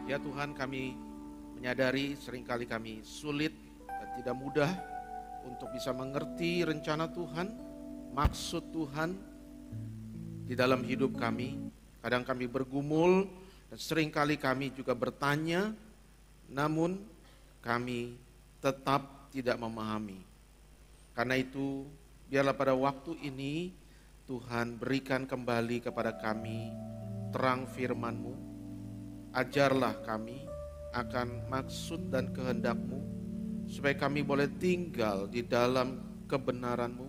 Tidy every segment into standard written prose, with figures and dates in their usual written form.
Ya Tuhan, kami menyadari seringkali kami sulit dan tidak mudah untuk bisa mengerti rencana Tuhan, maksud Tuhan di dalam hidup kami. Kadang kami bergumul dan seringkali kami juga bertanya, namun kami tetap tidak memahami. Karena itu, biarlah pada waktu ini Tuhan berikan kembali kepada kami terang firman-Mu. Ajarlah kami akan maksud dan kehendak-Mu, supaya kami boleh tinggal di dalam kebenaran-Mu.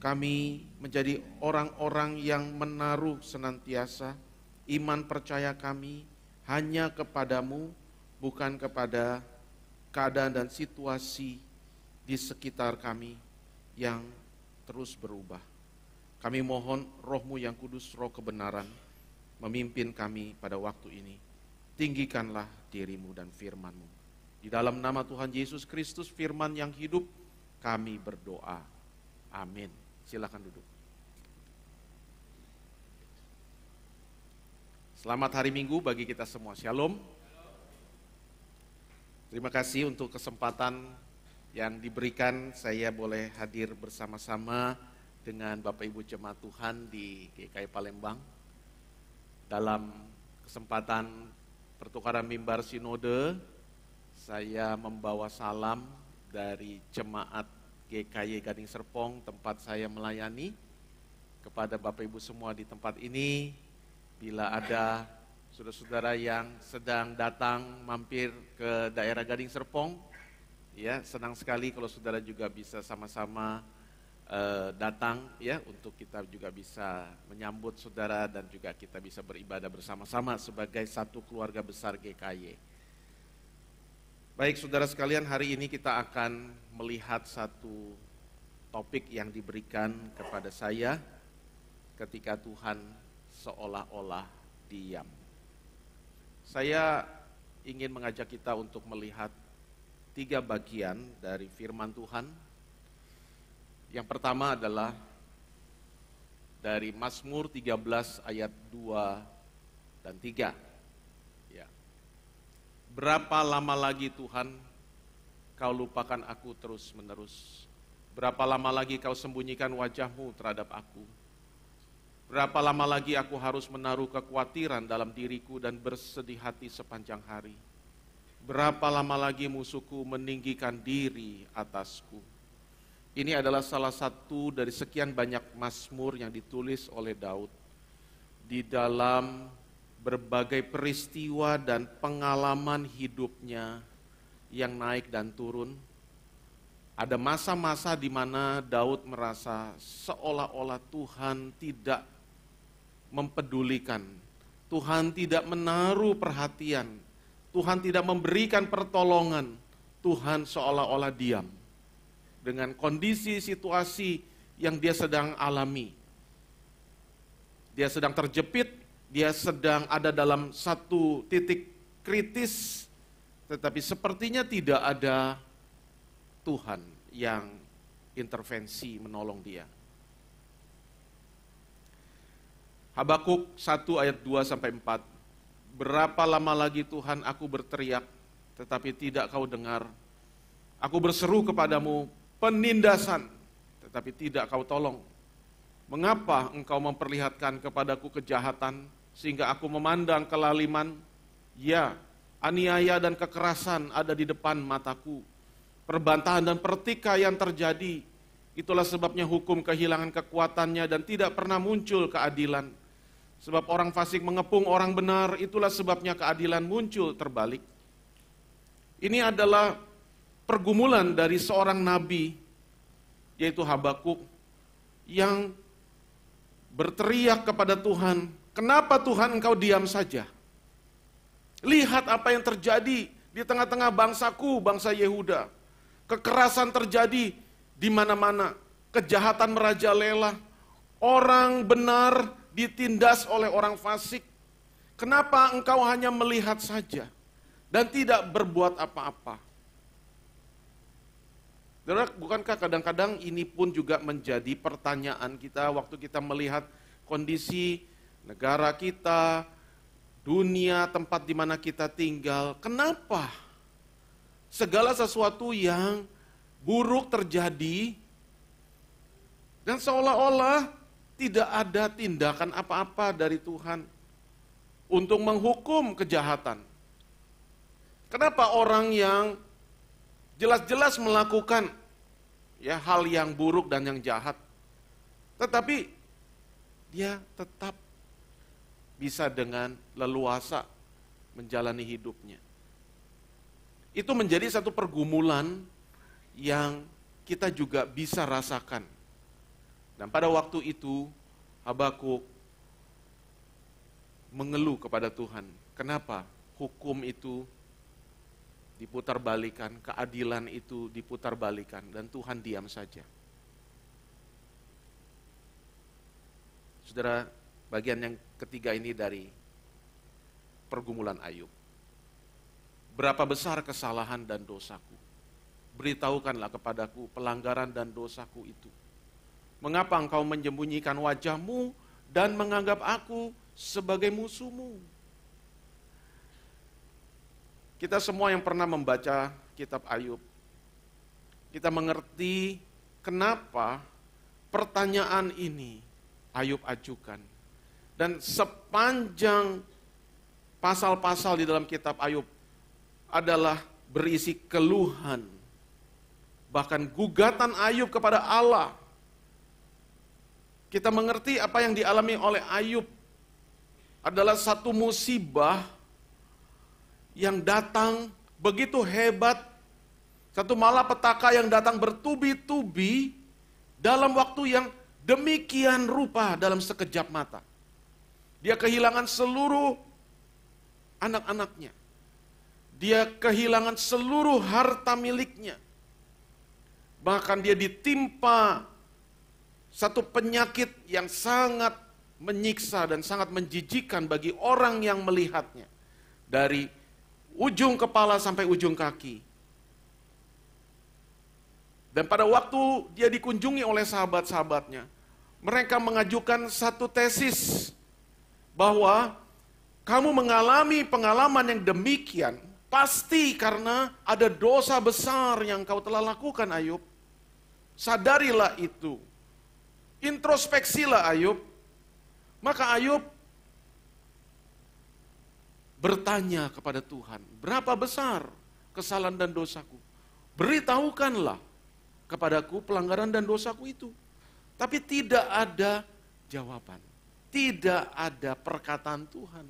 Kami menjadi orang-orang yang menaruh senantiasa iman percaya kami hanya kepadamu, bukan kepada keadaan dan situasi di sekitar kami yang terus berubah. Kami mohon Roh-Mu yang kudus, Roh kebenaran, memimpin kami pada waktu ini. Tinggikanlah diri-Mu dan firman-Mu. Di dalam nama Tuhan Yesus Kristus, firman yang hidup, kami berdoa. Amin. Silakan duduk. Selamat hari Minggu bagi kita semua. Shalom. Terima kasih untuk kesempatan yang diberikan saya boleh hadir bersama-sama dengan Bapak Ibu Jemaat Tuhan di GKI Palembang. Dalam kesempatan pertukaran mimbar sinode, saya membawa salam dari Jemaat GKI Gading Serpong, tempat saya melayani, kepada Bapak Ibu semua di tempat ini. Bila ada saudara-saudara yang sedang datang mampir ke daerah Gading Serpong, ya senang sekali kalau saudara juga bisa sama-sama datang ya, untuk kita juga bisa menyambut saudara dan juga kita bisa beribadah bersama-sama sebagai satu keluarga besar GKY. Baik saudara sekalian, hari ini kita akan melihat satu topik yang diberikan kepada saya ketika Tuhan seolah-olah diam. Saya ingin mengajak kita untuk melihat 3 bagian dari firman Tuhan. Yang pertama adalah dari Mazmur 13 ayat 2 dan 3. Ya. Berapa lama lagi Tuhan kau lupakan aku terus-menerus? Berapa lama lagi kau sembunyikan wajah-Mu terhadap aku? Berapa lama lagi aku harus menaruh kekhawatiran dalam diriku dan bersedih hati sepanjang hari? Berapa lama lagi musuhku meninggikan diri atasku? Ini adalah salah satu dari sekian banyak mazmur yang ditulis oleh Daud di dalam berbagai peristiwa dan pengalaman hidupnya yang naik dan turun. Ada masa-masa di mana Daud merasa seolah-olah Tuhan tidak mempedulikan, Tuhan tidak menaruh perhatian, Tuhan tidak memberikan pertolongan, Tuhan seolah-olah diam dengan kondisi situasi yang dia sedang alami. Dia sedang terjepit, dia sedang ada dalam satu titik kritis, tetapi sepertinya tidak ada Tuhan yang intervensi menolong dia. Habakuk 1 ayat 2-4. Berapa lama lagi Tuhan aku berteriak, tetapi tidak kau dengar. Aku berseru kepadamu penindasan, tetapi tidak kau tolong. Mengapa engkau memperlihatkan kepadaku kejahatan, sehingga aku memandang kelaliman? Ya, aniaya dan kekerasan ada di depan mataku. Perbantahan dan pertikaian terjadi. Itulah sebabnya hukum kehilangan kekuatannya dan tidak pernah muncul keadilan. Sebab orang fasik mengepung orang benar, itulah sebabnya keadilan muncul terbalik. Ini adalah pergumulan dari seorang nabi, yaitu Habakuk, yang berteriak kepada Tuhan, kenapa Tuhan engkau diam saja? Lihat apa yang terjadi di tengah-tengah bangsaku, bangsa Yehuda. Kekerasan terjadi di mana-mana, kejahatan merajalela, orang benar ditindas oleh orang fasik. Kenapa engkau hanya melihat saja dan tidak berbuat apa-apa? Saudara, bukankah kadang-kadang ini pun juga menjadi pertanyaan kita waktu kita melihat kondisi negara kita, dunia tempat di mana kita tinggal. Kenapa segala sesuatu yang buruk terjadi dan seolah-olah tidak ada tindakan apa-apa dari Tuhan untuk menghukum kejahatan? Kenapa orang yang jelas-jelas melakukan hal yang buruk dan yang jahat, tetapi dia tetap bisa dengan leluasa menjalani hidupnya? Itu menjadi satu pergumulan yang kita juga bisa rasakan. Dan pada waktu itu Habakuk mengeluh kepada Tuhan. Kenapa hukum itu diputarbalikan, keadilan itu diputarbalikan, dan Tuhan diam saja? Saudara, bagian yang ketiga ini dari pergumulan Ayub. Berapa besar kesalahan dan dosaku? Beritahukanlah kepadaku pelanggaran dan dosaku itu. Mengapa engkau menyembunyikan wajahmu dan menganggap aku sebagai musuhmu? Kita semua yang pernah membaca kitab Ayub, kita mengerti kenapa pertanyaan ini Ayub ajukan. Dan sepanjang pasal-pasal di dalam kitab Ayub adalah berisi keluhan, bahkan gugatan Ayub kepada Allah. Kita mengerti apa yang dialami oleh Ayub adalah satu musibah yang datang begitu hebat, satu malapetaka yang datang bertubi-tubi dalam waktu yang demikian rupa dalam sekejap mata. Dia kehilangan seluruh anak-anaknya. Dia kehilangan seluruh harta miliknya. Bahkan dia ditimpa satu penyakit yang sangat menyiksa dan sangat menjijikan bagi orang yang melihatnya. Dari ujung kepala sampai ujung kaki. Dan pada waktu dia dikunjungi oleh sahabat-sahabatnya, mereka mengajukan satu tesis bahwa kamu mengalami pengalaman yang demikian pasti karena ada dosa besar yang kau telah lakukan, Ayub. Sadarilah itu. Introspeksilah, Ayub. Maka Ayub bertanya kepada Tuhan, berapa besar kesalahan dan dosaku? Beritahukanlah kepadaku pelanggaran dan dosaku itu. Tapi tidak ada jawaban. Tidak ada perkataan Tuhan.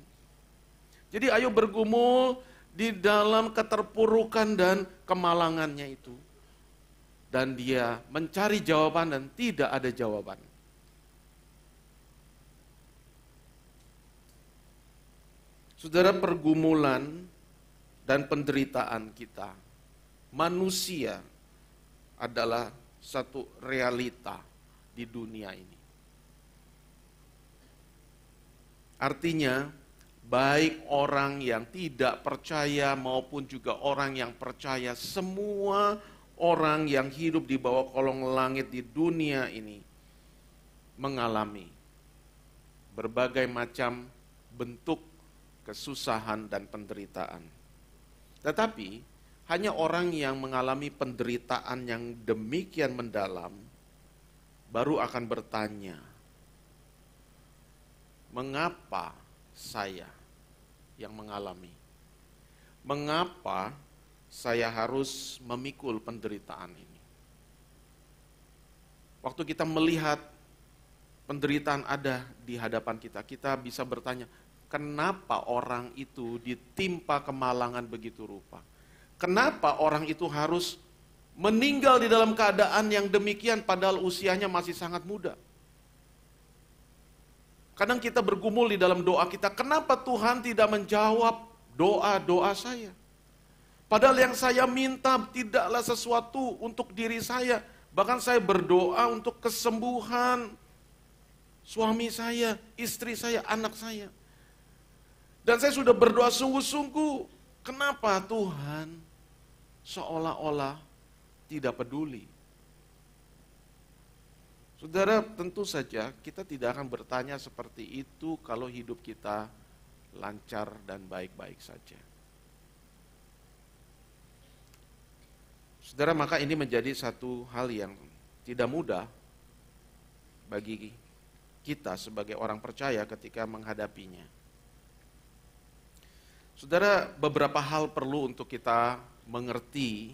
Jadi Ayub bergumul di dalam keterpurukan dan kemalangannya itu. Dan dia mencari jawaban dan tidak ada jawaban. Saudara, pergumulan dan penderitaan kita, manusia adalah satu realita di dunia ini. Artinya, baik orang yang tidak percaya maupun juga orang yang percaya, semua orang yang hidup di bawah kolong langit di dunia ini mengalami berbagai macam bentuk kesusahan dan penderitaan. Tetapi hanya orang yang mengalami penderitaan yang demikian mendalam baru akan bertanya, mengapa saya yang mengalami? Mengapa saya harus memikul penderitaan ini? Waktu kita melihat penderitaan ada di hadapan kita, kita bisa bertanya, kenapa orang itu ditimpa kemalangan begitu rupa? Kenapa orang itu harus meninggal di dalam keadaan yang demikian padahal usianya masih sangat muda? Kadang kita bergumul di dalam doa kita, kenapa Tuhan tidak menjawab doa-doa saya? Padahal yang saya minta tidaklah sesuatu untuk diri saya. Bahkan saya berdoa untuk kesembuhan suami saya, istri saya, anak saya. Dan saya sudah berdoa sungguh-sungguh. Kenapa Tuhan seolah-olah tidak peduli? Saudara, tentu saja kita tidak akan bertanya seperti itu kalau hidup kita lancar dan baik-baik saja. Saudara, maka ini menjadi satu hal yang tidak mudah bagi kita sebagai orang percaya ketika menghadapinya. Saudara, beberapa hal perlu untuk kita mengerti,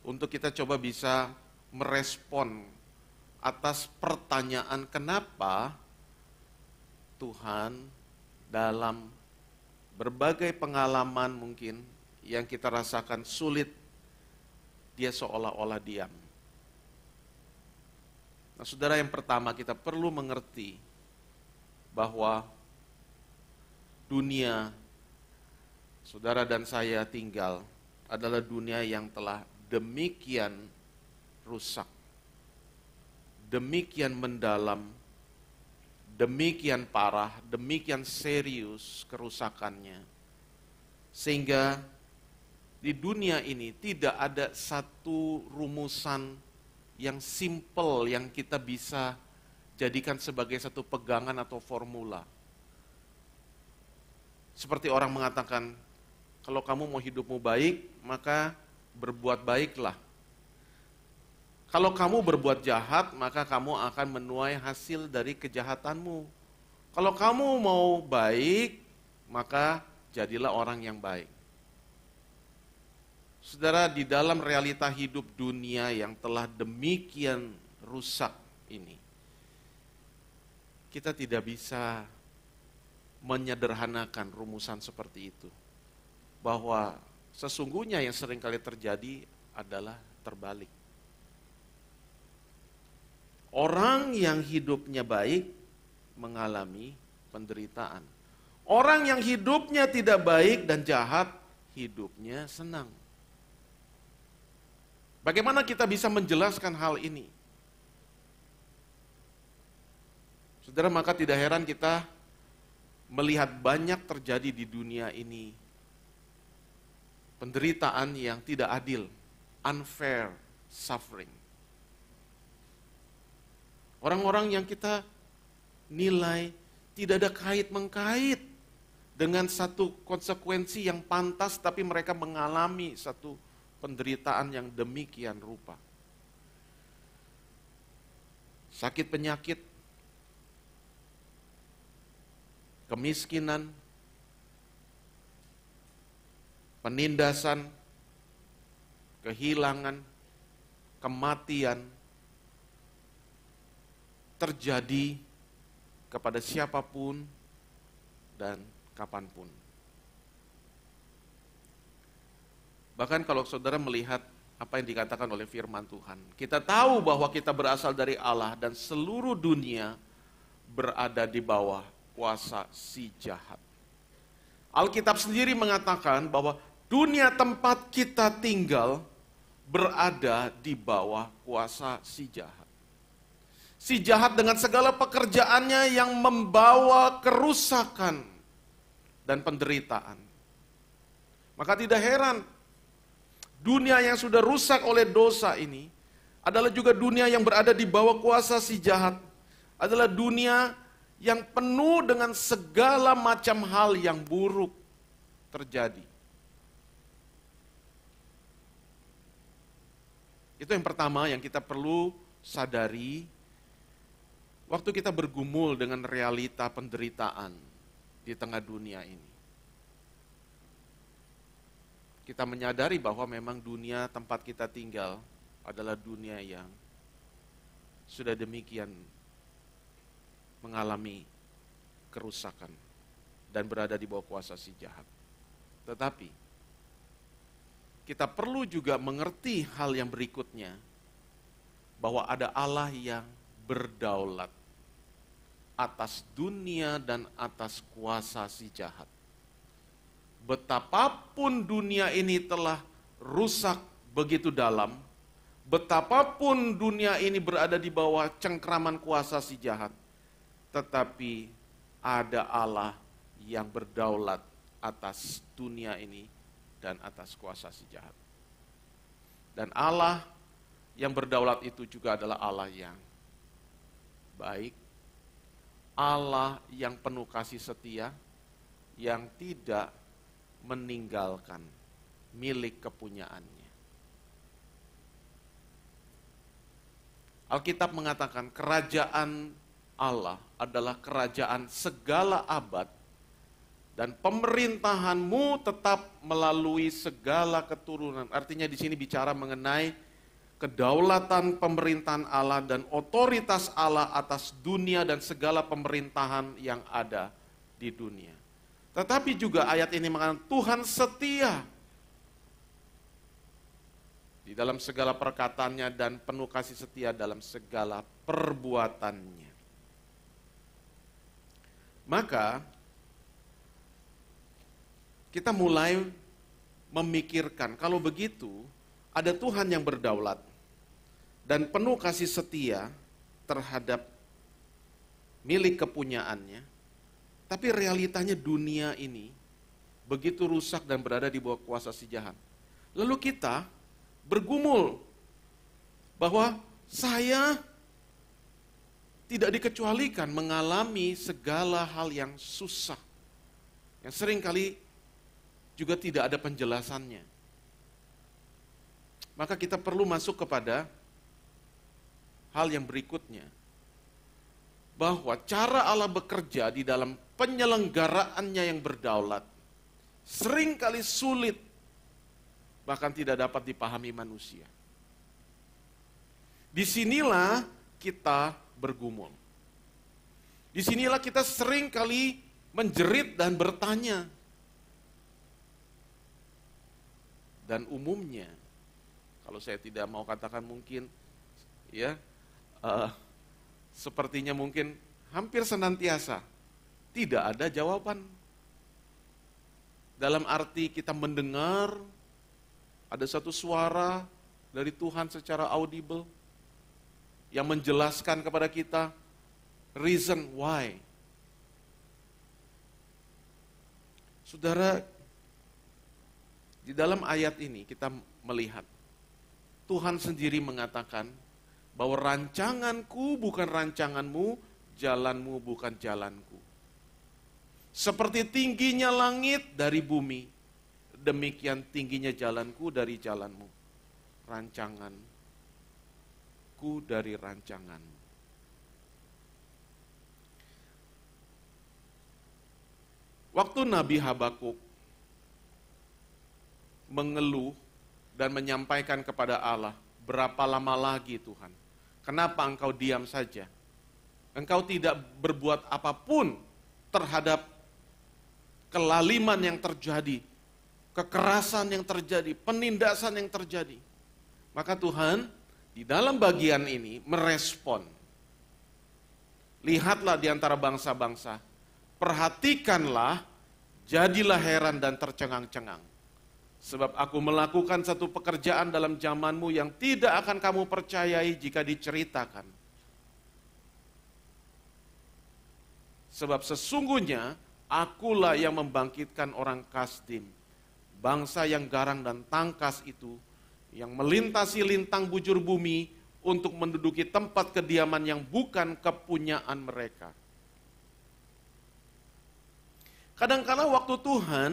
untuk kita coba bisa merespon atas pertanyaan kenapa Tuhan dalam berbagai pengalaman mungkin yang kita rasakan sulit, dia seolah-olah diam. Nah, saudara, yang pertama kita perlu mengerti bahwa dunia saudara dan saya tinggal adalah dunia yang telah demikian rusak, demikian mendalam, demikian parah, demikian serius kerusakannya. Sehingga di dunia ini tidak ada satu rumusan yang simple yang kita bisa jadikan sebagai satu pegangan atau formula. Seperti orang mengatakan, kalau kamu mau hidupmu baik, maka berbuat baiklah. Kalau kamu berbuat jahat, maka kamu akan menuai hasil dari kejahatanmu. Kalau kamu mau baik, maka jadilah orang yang baik. Saudara, di dalam realita hidup dunia yang telah demikian rusak ini, kita tidak bisa menyederhanakan rumusan seperti itu. Bahwa sesungguhnya yang seringkali terjadi adalah terbalik. Orang yang hidupnya baik mengalami penderitaan. Orang yang hidupnya tidak baik dan jahat, hidupnya senang. Bagaimana kita bisa menjelaskan hal ini? Saudara, maka tidak heran kita melihat banyak terjadi di dunia ini penderitaan yang tidak adil, unfair suffering. Orang-orang yang kita nilai tidak ada kait-mengkait dengan satu konsekuensi yang pantas, tapi mereka mengalami satu penderitaan yang demikian rupa. Sakit penyakit, kemiskinan, penindasan, kehilangan, kematian terjadi kepada siapapun dan kapanpun. Bahkan kalau saudara melihat apa yang dikatakan oleh firman Tuhan, kita tahu bahwa kita berasal dari Allah dan seluruh dunia berada di bawah kuasa si jahat. Alkitab sendiri mengatakan bahwa dunia tempat kita tinggal berada di bawah kuasa si jahat. Si jahat dengan segala pekerjaannya yang membawa kerusakan dan penderitaan. Maka tidak heran, dunia yang sudah rusak oleh dosa ini adalah juga dunia yang berada di bawah kuasa si jahat. Adalah dunia yang penuh dengan segala macam hal yang buruk terjadi. Itu yang pertama yang kita perlu sadari waktu kita bergumul dengan realita penderitaan di tengah dunia ini. Kita menyadari bahwa memang dunia tempat kita tinggal adalah dunia yang sudah demikian mengalami kerusakan dan berada di bawah kuasa si jahat. Tetapi kita perlu juga mengerti hal yang berikutnya, bahwa ada Allah yang berdaulat atas dunia dan atas kuasa si jahat. Betapapun dunia ini telah rusak begitu dalam, betapapun dunia ini berada di bawah cengkraman kuasa si jahat, tetapi ada Allah yang berdaulat atas dunia ini dan atas kuasa si jahat. Dan Allah yang berdaulat itu juga adalah Allah yang baik, Allah yang penuh kasih setia, yang tidak meninggalkan milik kepunyaannya. Alkitab mengatakan kerajaan Allah adalah kerajaan segala abad dan pemerintahanmu tetap melalui segala keturunan. Artinya di sini bicara mengenai kedaulatan pemerintahan Allah dan otoritas Allah atas dunia dan segala pemerintahan yang ada di dunia. Tetapi juga ayat ini mengatakan Tuhan setia di dalam segala perkataannya dan penuh kasih setia dalam segala perbuatannya. Maka kita mulai memikirkan, kalau begitu ada Tuhan yang berdaulat dan penuh kasih setia terhadap milik kepunyaannya, tapi realitanya dunia ini begitu rusak dan berada di bawah kuasa si jahat. Lalu kita bergumul bahwa saya tidak dikecualikan mengalami segala hal yang susah, yang seringkali juga tidak ada penjelasannya. Maka kita perlu masuk kepada hal yang berikutnya, bahwa cara Allah bekerja di dalam penyelenggaraannya yang berdaulat seringkali sulit, bahkan tidak dapat dipahami manusia. Disinilah kita bergumul. Disinilah kita seringkali menjerit dan bertanya. Dan umumnya, kalau saya tidak mau katakan mungkin, ya, sepertinya mungkin hampir senantiasa tidak ada jawaban. Dalam arti kita mendengar ada satu suara dari Tuhan secara audible yang menjelaskan kepada kita reason why. Saudara, di dalam ayat ini kita melihat Tuhan sendiri mengatakan bahwa rancanganku bukan rancanganmu, jalanmu bukan jalanku. Seperti tingginya langit dari bumi, demikian tingginya jalanku dari jalanmu, rancanganku dari rancanganmu. Waktu Nabi Habakuk mengeluh dan menyampaikan kepada Allah, berapa lama lagi Tuhan? Kenapa engkau diam saja? Engkau tidak berbuat apapun terhadap kelaliman yang terjadi, kekerasan yang terjadi, penindasan yang terjadi. Maka Tuhan di dalam bagian ini merespon. Lihatlah di antara bangsa-bangsa, perhatikanlah, jadilah heran dan tercengang-cengang. Sebab aku melakukan satu pekerjaan dalam zamanmu yang tidak akan kamu percayai jika diceritakan. Sebab sesungguhnya akulah yang membangkitkan orang Kasdim, bangsa yang garang dan tangkas itu, yang melintasi lintang bujur bumi untuk menduduki tempat kediaman yang bukan kepunyaan mereka. Kadang-kala waktu Tuhan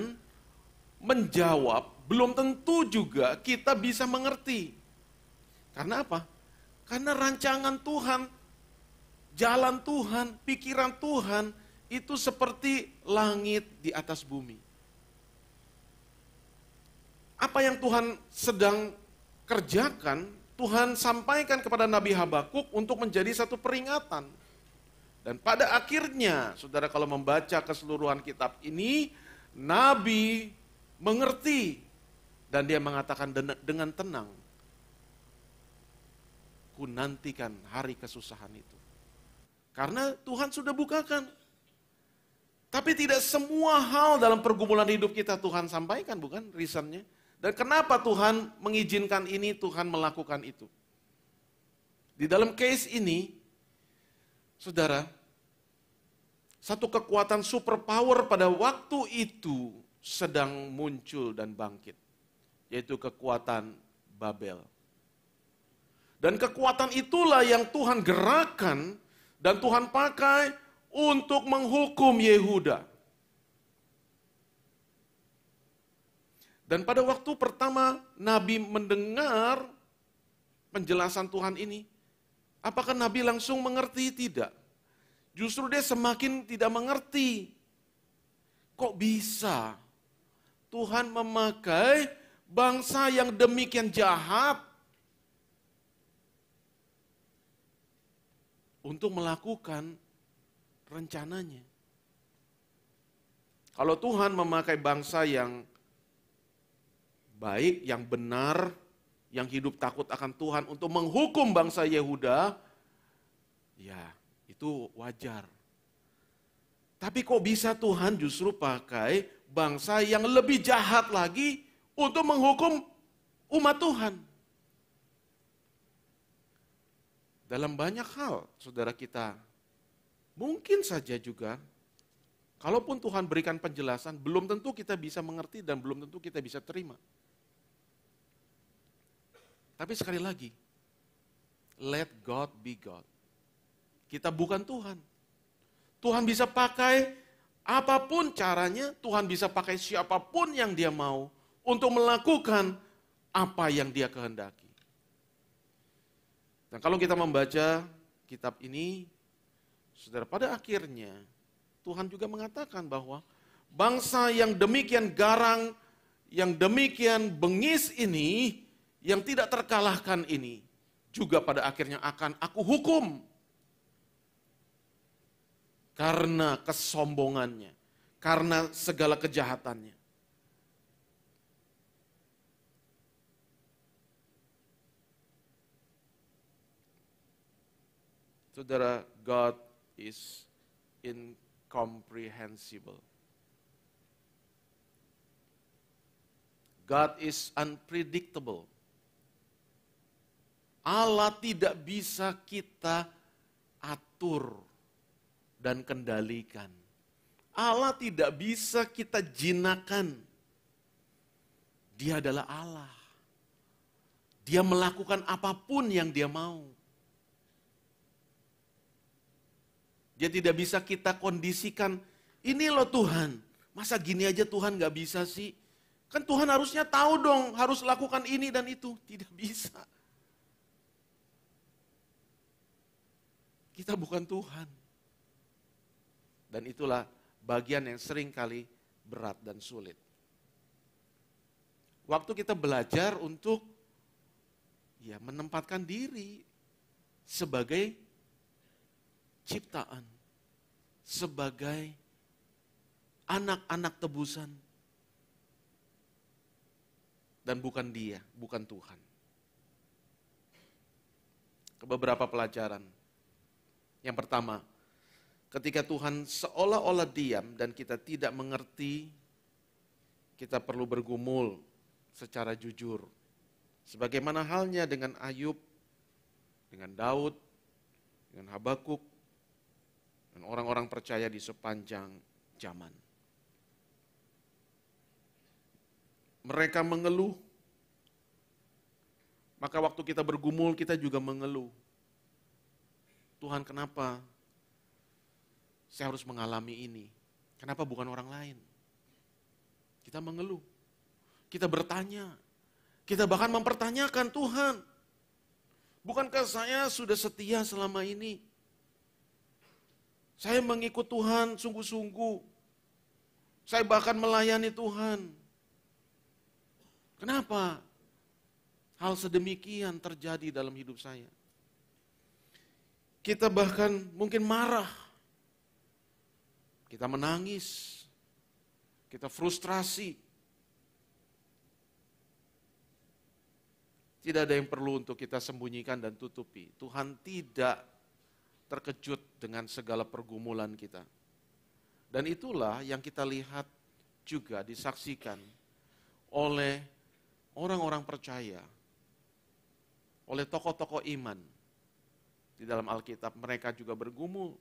menjawab, belum tentu juga kita bisa mengerti. Karena apa? Karena rancangan Tuhan, jalan Tuhan, pikiran Tuhan itu seperti langit di atas bumi. Apa yang Tuhan sedang kerjakan, Tuhan sampaikan kepada Nabi Habakuk untuk menjadi satu peringatan. Dan pada akhirnya, saudara kalau membaca keseluruhan kitab ini, Nabi mengerti. Dan dia mengatakan dengan tenang, ku nantikan hari kesusahan itu. Karena Tuhan sudah bukakan. Tapi tidak semua hal dalam pergumulan hidup kita Tuhan sampaikan, bukan reasonnya. Dan kenapa Tuhan mengizinkan ini, Tuhan melakukan itu. Di dalam case ini, saudara, satu kekuatan superpower pada waktu itu sedang muncul dan bangkit. Yaitu kekuatan Babel. Dan kekuatan itulah yang Tuhan gerakkan dan Tuhan pakai untuk menghukum Yehuda. Dan pada waktu pertama Nabi mendengar penjelasan Tuhan ini, apakah Nabi langsung mengerti? Tidak. Justru dia semakin tidak mengerti. Kok bisa Tuhan memakai bangsa yang demikian jahat untuk melakukan rencananya? Kalau Tuhan memakai bangsa yang baik, yang benar, yang hidup takut akan Tuhan untuk menghukum bangsa Yehuda, ya itu wajar. Tapi kok bisa Tuhan justru pakai bangsa yang lebih jahat lagi untuk menghukum umat Tuhan? Dalam banyak hal, saudara kita, mungkin saja juga, kalaupun Tuhan berikan penjelasan, belum tentu kita bisa mengerti dan belum tentu kita bisa terima. Tapi sekali lagi, let God be God. Kita bukan Tuhan. Tuhan bisa pakai apapun caranya, Tuhan bisa pakai siapapun yang Dia mau untuk melakukan apa yang Dia kehendaki. Dan kalau kita membaca kitab ini, saudara, pada akhirnya Tuhan juga mengatakan bahwa bangsa yang demikian garang, yang demikian bengis ini, yang tidak terkalahkan ini, juga pada akhirnya akan aku hukum. Karena kesombongannya, karena segala kejahatannya. Saudara, God is incomprehensible. God is unpredictable. Allah tidak bisa kita atur dan kendalikan. Allah tidak bisa kita jinakan. Dia adalah Allah. Dia melakukan apapun yang Dia mau. Dia tidak bisa kita kondisikan, ini loh Tuhan, masa gini aja Tuhan gak bisa sih? Kan Tuhan harusnya tahu dong, harus lakukan ini dan itu. Tidak bisa. Kita bukan Tuhan. Dan itulah bagian yang sering kali berat dan sulit. Waktu kita belajar untuk menempatkan diri sebagai ciptaan, sebagai anak-anak tebusan, dan bukan Dia, bukan Tuhan. Beberapa pelajaran. Yang pertama, ketika Tuhan seolah-olah diam dan kita tidak mengerti, kita perlu bergumul secara jujur. Sebagaimana halnya dengan Ayub, dengan Daud, dengan Habakuk, dan orang-orang percaya di sepanjang zaman. Mereka mengeluh, maka waktu kita bergumul kita juga mengeluh. Tuhan, kenapa saya harus mengalami ini? Kenapa bukan orang lain? Kita mengeluh, kita bertanya, kita bahkan mempertanyakan, Tuhan, bukankah saya sudah setia selama ini? Saya mengikut Tuhan sungguh-sungguh. Saya bahkan melayani Tuhan. Kenapa hal sedemikian terjadi dalam hidup saya? Kita bahkan mungkin marah. Kita menangis. Kita frustrasi. Tidak ada yang perlu untuk kita sembunyikan dan tutupi. Tuhan tidak terkejut dengan segala pergumulan kita. Dan itulah yang kita lihat juga disaksikan oleh orang-orang percaya, oleh tokoh-tokoh iman. Di dalam Alkitab mereka juga bergumul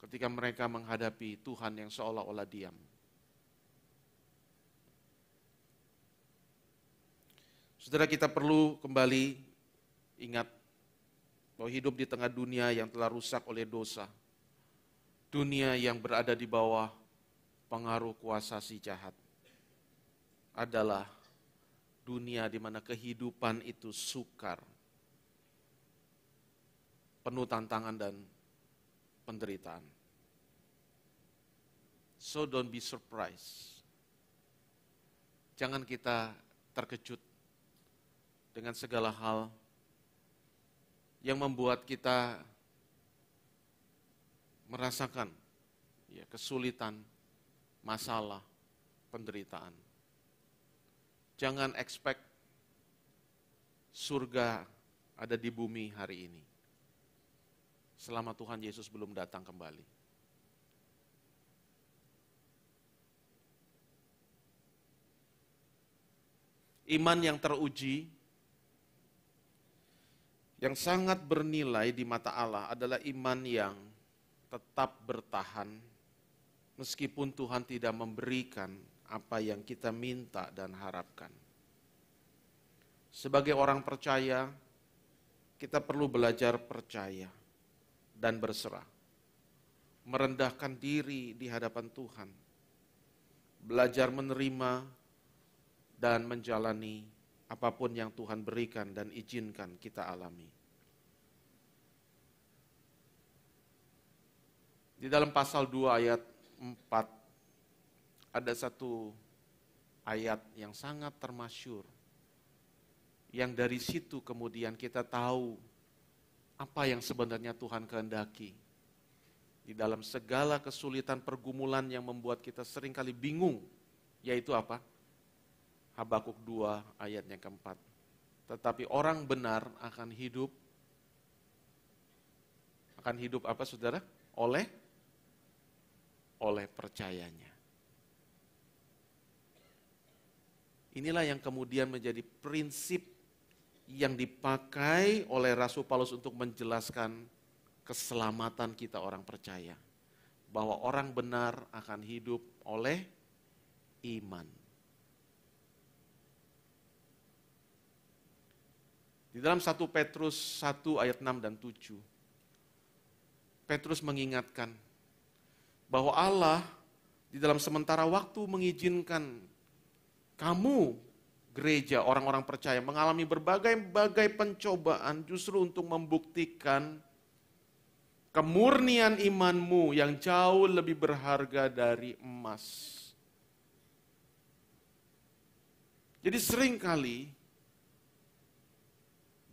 ketika mereka menghadapi Tuhan yang seolah-olah diam. Saudara, kita perlu kembali ingat bahwa hidup di tengah dunia yang telah rusak oleh dosa. Dunia yang berada di bawah pengaruh kuasa si jahat. adalah dunia di mana kehidupan itu sukar, penuh tantangan dan penderitaan. So don't be surprised. Jangan kita terkejut dengan segala hal yang membuat kita merasakan kesulitan, masalah, penderitaan. Jangan expect surga ada di bumi hari ini, selama Tuhan Yesus belum datang kembali. Iman yang teruji, yang sangat bernilai di mata Allah adalah iman yang tetap bertahan meskipun Tuhan tidak memberikan apa yang kita minta dan harapkan. Sebagai orang percaya, kita perlu belajar percaya dan berserah. Merendahkan diri di hadapan Tuhan. Belajar menerima dan menjalani apapun yang Tuhan berikan dan izinkan kita alami. Di dalam pasal 2 ayat 4 ada satu ayat yang sangat termasyhur, yang dari situ kemudian kita tahu apa yang sebenarnya Tuhan kehendaki. Di dalam segala kesulitan pergumulan yang membuat kita seringkali bingung, yaitu apa? Habakuk 2 ayat yang keempat. Tetapi orang benar akan hidup apa saudara? Oleh percayanya. Inilah yang kemudian menjadi prinsip yang dipakai oleh Rasul Paulus untuk menjelaskan keselamatan kita orang percaya. Bahwa orang benar akan hidup oleh iman. Di dalam 1 Petrus 1 ayat 6 dan 7, Petrus mengingatkan bahwa Allah di dalam sementara waktu mengizinkan kamu, gereja, orang-orang percaya, mengalami berbagai pencobaan justru untuk membuktikan kemurnian imanmu yang jauh lebih berharga dari emas. Jadi seringkali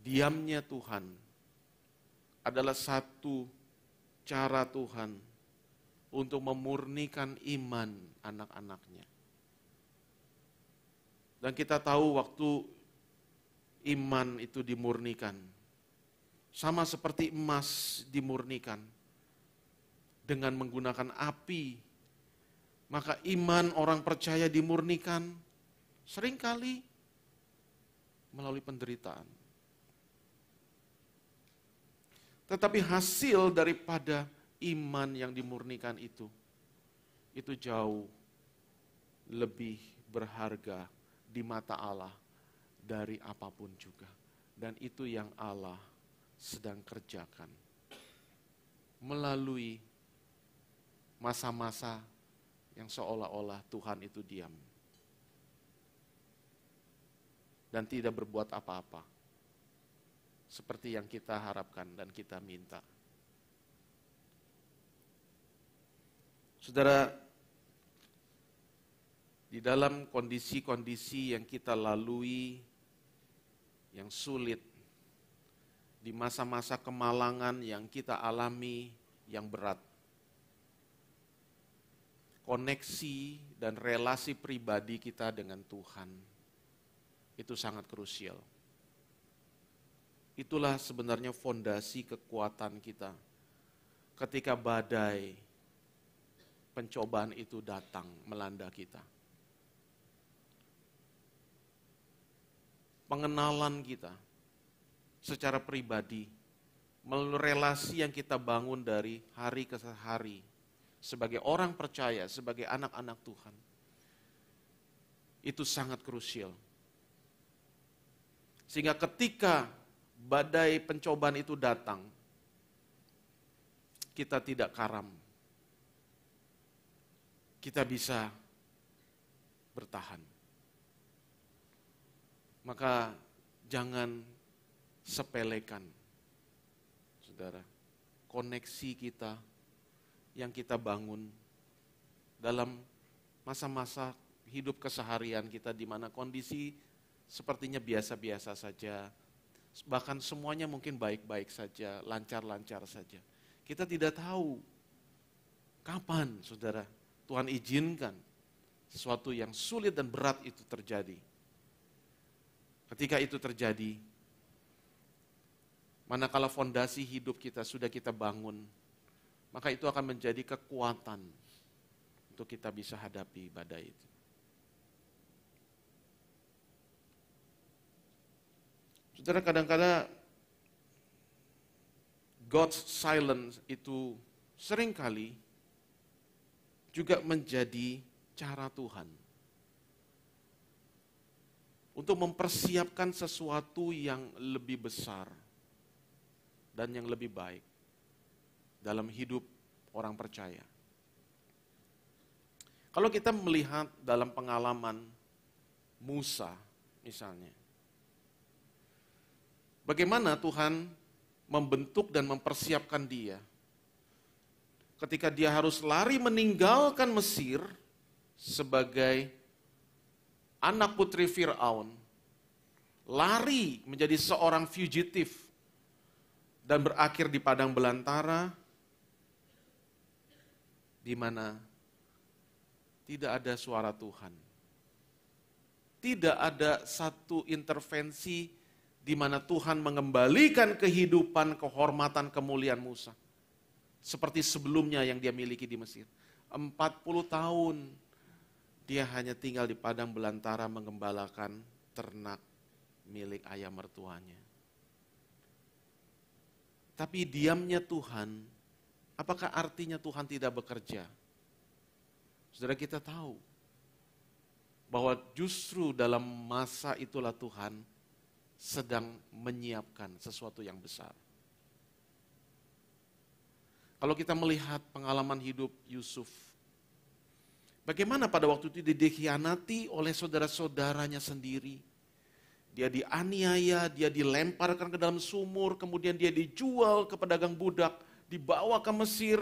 diamnya Tuhan adalah satu cara Tuhan untuk memurnikan iman anak-anaknya. Dan kita tahu waktu iman itu dimurnikan, sama seperti emas dimurnikan dengan menggunakan api, maka iman orang percaya dimurnikan seringkali melalui penderitaan. Tetapi hasil daripada iman yang dimurnikan itu jauh lebih berharga di mata Allah dari apapun juga. Dan itu yang Allah sedang kerjakan melalui masa-masa yang seolah-olah Tuhan itu diam dan tidak berbuat apa-apa seperti yang kita harapkan dan kita minta. Saudara, di dalam kondisi-kondisi yang kita lalui, yang sulit, di masa-masa kemalangan yang kita alami, yang berat, koneksi dan relasi pribadi kita dengan Tuhan, itu sangat krusial. Itulah sebenarnya fondasi kekuatan kita ketika badai pencobaan itu datang melanda kita. Pengenalan kita secara pribadi, melalui relasi yang kita bangun dari hari ke hari, sebagai orang percaya, sebagai anak-anak Tuhan, itu sangat krusial. Sehingga ketika badai pencobaan itu datang, kita tidak karam. Kita bisa bertahan. Maka jangan sepelekan, saudara, koneksi kita yang kita bangun dalam masa-masa hidup keseharian kita di mana kondisi sepertinya biasa-biasa saja, bahkan semuanya mungkin baik-baik saja, lancar-lancar saja. Kita tidak tahu kapan, saudara, Tuhan izinkan sesuatu yang sulit dan berat itu terjadi. Ketika itu terjadi, manakala fondasi hidup kita sudah kita bangun, maka itu akan menjadi kekuatan untuk kita bisa hadapi badai itu. Saudara, kadang-kadang God's silence itu seringkali juga menjadi cara Tuhan untuk mempersiapkan sesuatu yang lebih besar dan yang lebih baik dalam hidup orang percaya. Kalau kita melihat dalam pengalaman Musa misalnya, bagaimana Tuhan membentuk dan mempersiapkan dia ketika dia harus lari meninggalkan Mesir sebagai anak putri Fir'aun, lari menjadi seorang fugitif dan berakhir di padang belantara di mana tidak ada suara Tuhan. Tidak ada satu intervensi di mana Tuhan mengembalikan kehidupan, kehormatan, kemuliaan Musa. Seperti sebelumnya yang dia miliki di Mesir. 40 tahun dia hanya tinggal di padang belantara mengembalakan ternak milik ayah mertuanya. Tapi diamnya Tuhan, apakah artinya Tuhan tidak bekerja? Saudara, kita tahu bahwa justru dalam masa itulah Tuhan sedang menyiapkan sesuatu yang besar. Kalau kita melihat pengalaman hidup Yusuf, bagaimana pada waktu itu dia dikhianati oleh saudara-saudaranya sendiri. Dia dianiaya, dia dilemparkan ke dalam sumur, kemudian dia dijual ke pedagang budak, dibawa ke Mesir.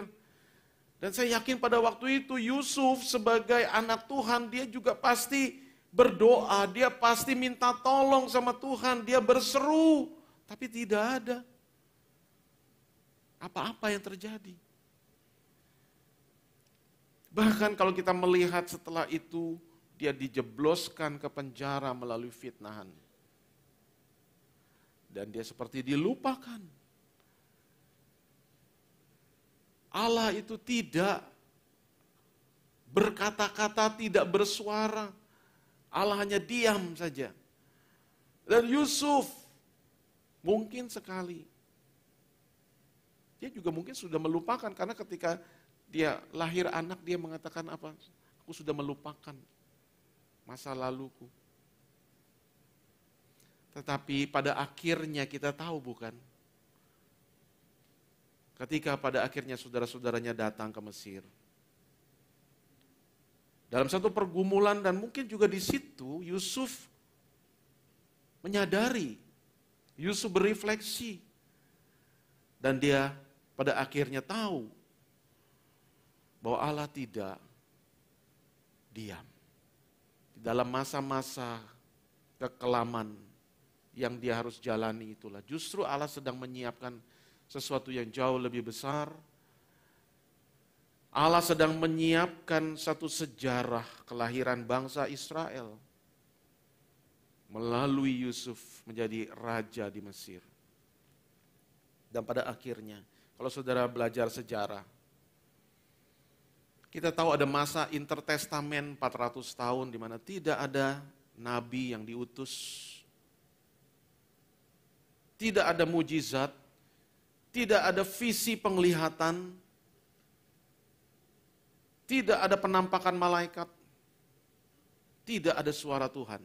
Dan saya yakin pada waktu itu Yusuf sebagai anak Tuhan, dia juga pasti berdoa, dia pasti minta tolong sama Tuhan, dia berseru, tapi tidak ada apa-apa yang terjadi. Bahkan kalau kita melihat setelah itu, dia dijebloskan ke penjara melalui fitnahan. Dan dia seperti dilupakan. Allah itu tidak berkata-kata, tidak bersuara. Allah hanya diam saja. Dan Yusuf mungkin sekali dia juga mungkin sudah melupakan, karena ketika dia lahir anak dia mengatakan apa? Aku sudah melupakan masa laluku. Tetapi pada akhirnya kita tahu bukan? Ketika pada akhirnya saudara-saudaranya datang ke Mesir. Dalam satu pergumulan dan mungkin juga di situ Yusuf menyadari, Yusuf berefleksi. Dan dia pada akhirnya tahu bahwa Allah tidak diam. Di dalam masa-masa kekelaman yang dia harus jalani itulah. Justru Allah sedang menyiapkan sesuatu yang jauh lebih besar. Allah sedang menyiapkan satu sejarah kelahiran bangsa Israel. Melalui Yusuf menjadi raja di Mesir. Dan pada akhirnya, kalau saudara belajar sejarah, kita tahu ada masa intertestamen 400 tahun di mana tidak ada nabi yang diutus. Tidak ada mujizat, tidak ada visi penglihatan, tidak ada penampakan malaikat, tidak ada suara Tuhan.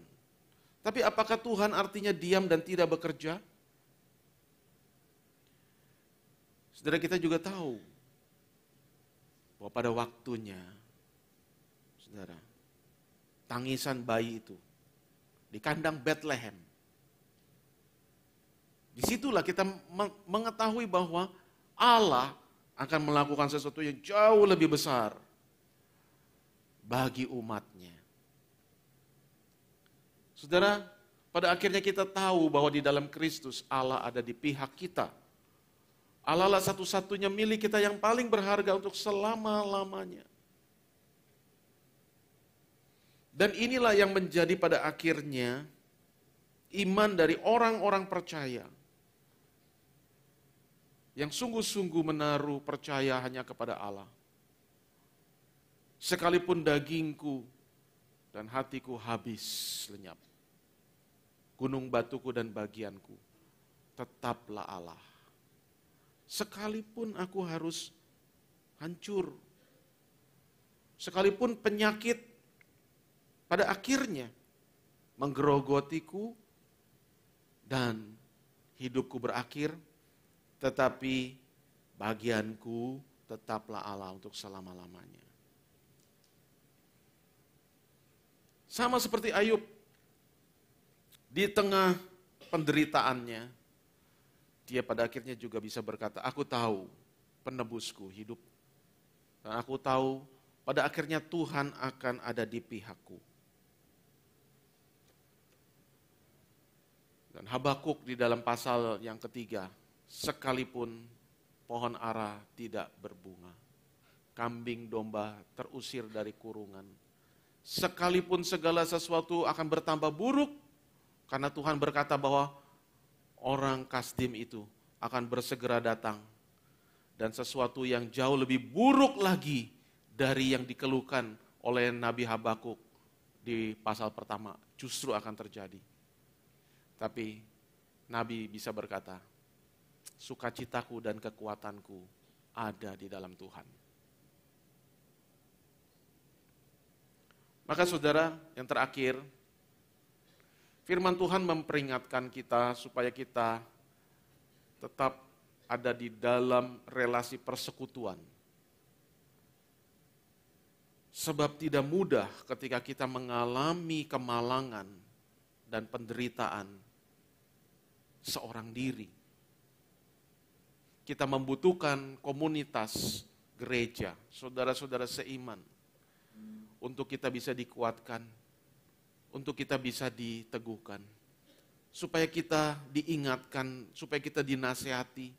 Tapi apakah Tuhan artinya diam dan tidak bekerja? Saudara, kita juga tahu bahwa pada waktunya, saudara, tangisan bayi itu di kandang Bethlehem Disitulah kita mengetahui bahwa Allah akan melakukan sesuatu yang jauh lebih besar bagi umatnya. Saudara, pada akhirnya kita tahu bahwa di dalam Kristus Allah ada di pihak kita. Allah lah satu-satunya milik kita yang paling berharga untuk selama-lamanya. Dan inilah yang menjadi pada akhirnya iman dari orang-orang percaya yang sungguh-sungguh menaruh percaya hanya kepada Allah. Sekalipun dagingku dan hatiku habis lenyap, gunung batuku dan bagianku, tetaplah Allah. Sekalipun aku harus hancur, sekalipun penyakit pada akhirnya menggerogotiku dan hidupku berakhir, tetapi bagianku tetaplah Allah untuk selama-lamanya. Sama seperti Ayub, di tengah penderitaannya, dia pada akhirnya juga bisa berkata, aku tahu penebusku hidup. Dan aku tahu pada akhirnya Tuhan akan ada di pihakku. Dan Habakuk di dalam pasal yang ketiga, sekalipun pohon ara tidak berbunga, kambing domba terusir dari kurungan, sekalipun segala sesuatu akan bertambah buruk, karena Tuhan berkata bahwa orang Kasdim itu akan bersegera datang, dan sesuatu yang jauh lebih buruk lagi dari yang dikeluhkan oleh Nabi Habakuk di pasal pertama justru akan terjadi. Tapi Nabi bisa berkata, sukacitaku dan kekuatanku ada di dalam Tuhan. Maka saudara, yang terakhir, firman Tuhan memperingatkan kita supaya kita tetap ada di dalam relasi persekutuan. Sebab tidak mudah ketika kita mengalami kemalangan dan penderitaan seorang diri. Kita membutuhkan komunitas gereja, saudara-saudara seiman, untuk kita bisa dikuatkan, untuk kita bisa diteguhkan, supaya kita diingatkan, supaya kita dinasihati,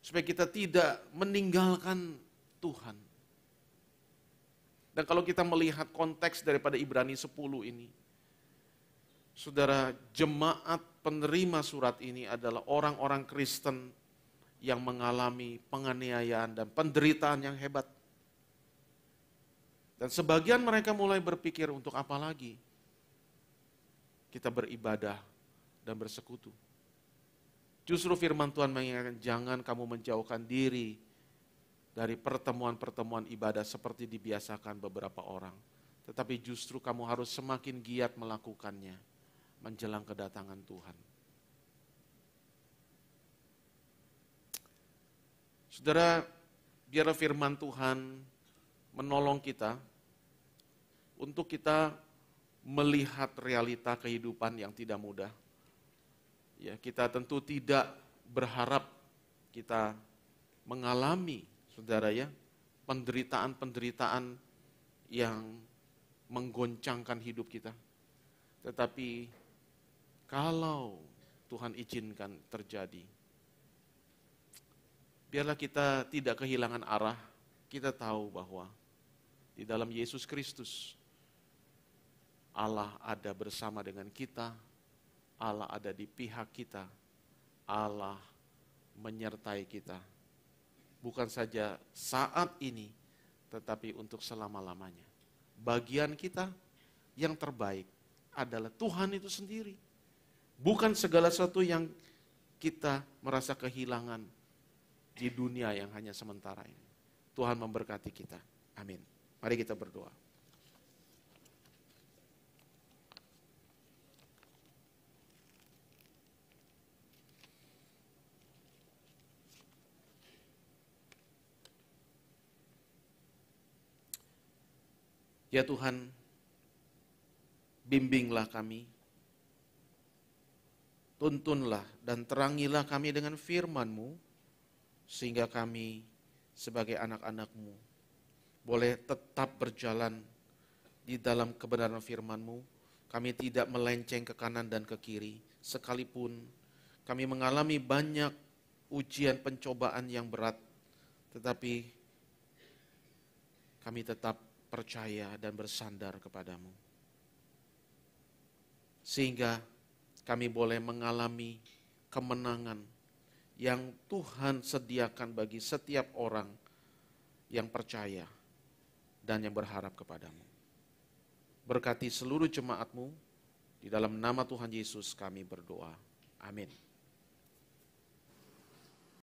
supaya kita tidak meninggalkan Tuhan. Dan kalau kita melihat konteks daripada Ibrani 10 ini, saudara, jemaat penerima surat ini adalah orang-orang Kristen yang mengalami penganiayaan dan penderitaan yang hebat. Dan sebagian mereka mulai berpikir, untuk apa lagi kita beribadah dan bersekutu. Justru firman Tuhan mengingatkan, jangan kamu menjauhkan diri dari pertemuan-pertemuan ibadah seperti dibiasakan beberapa orang. Tetapi justru kamu harus semakin giat melakukannya menjelang kedatangan Tuhan. Saudara, biarlah firman Tuhan menolong kita untuk kita melihat realita kehidupan yang tidak mudah. Ya, kita tentu tidak berharap kita mengalami, saudara ya, penderitaan-penderitaan yang menggoncangkan hidup kita. Tetapi kalau Tuhan izinkan terjadi, biarlah kita tidak kehilangan arah. Kita tahu bahwa di dalam Yesus Kristus Allah ada bersama dengan kita, Allah ada di pihak kita, Allah menyertai kita. Bukan saja saat ini, tetapi untuk selama-lamanya. Bagian kita yang terbaik adalah Tuhan itu sendiri. Bukan segala sesuatu yang kita merasa kehilangan di dunia yang hanya sementara ini. Tuhan memberkati kita. Amin. Mari kita berdoa. Ya Tuhan, bimbinglah kami. Tuntunlah dan terangilah kami dengan firman-Mu, sehingga kami sebagai anak-anak-Mu boleh tetap berjalan di dalam kebenaran firman-Mu. Kami tidak melenceng ke kanan dan ke kiri, sekalipun kami mengalami banyak ujian pencobaan yang berat, tetapi kami tetap percaya dan bersandar kepadamu. Sehingga kami boleh mengalami kemenangan yang Tuhan sediakan bagi setiap orang yang percaya dan yang berharap kepadamu. Berkati seluruh jemaat-Mu, di dalam nama Tuhan Yesus kami berdoa. Amin.